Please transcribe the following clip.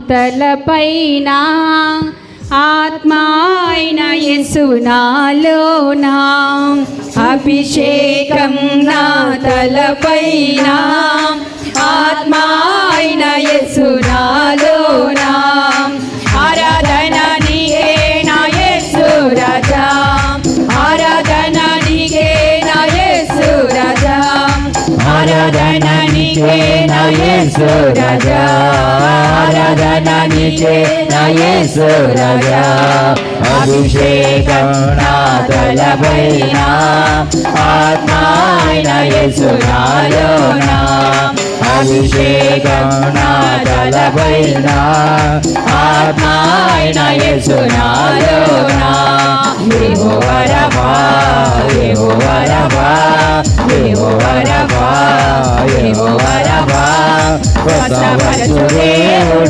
తలపైన ఆత్మాయన యేసు నాలోన అభిషేకం నా తలపైన ఆత్మాయన యేసు నాలోన ఆరాధన నీకే నా యేసు రాజా ఆరాధన నీకే నా యేసు రాజా ఆరాధన నీకే నా యేసు రాజా ఆరాధన నీకే నా యేసు రాజా అభిషేకం నా తలపైన ఆత్మాయన యేసు నాలోన అభిషేకం నా తలపైన ఆత్మాయన యేసు నాలోన యెహోవా రబ్బా యెహోవా రబ్బా యెహోవా రబ్బా యెహోవా రబ్బా స్వస్థపరచు దేవుడా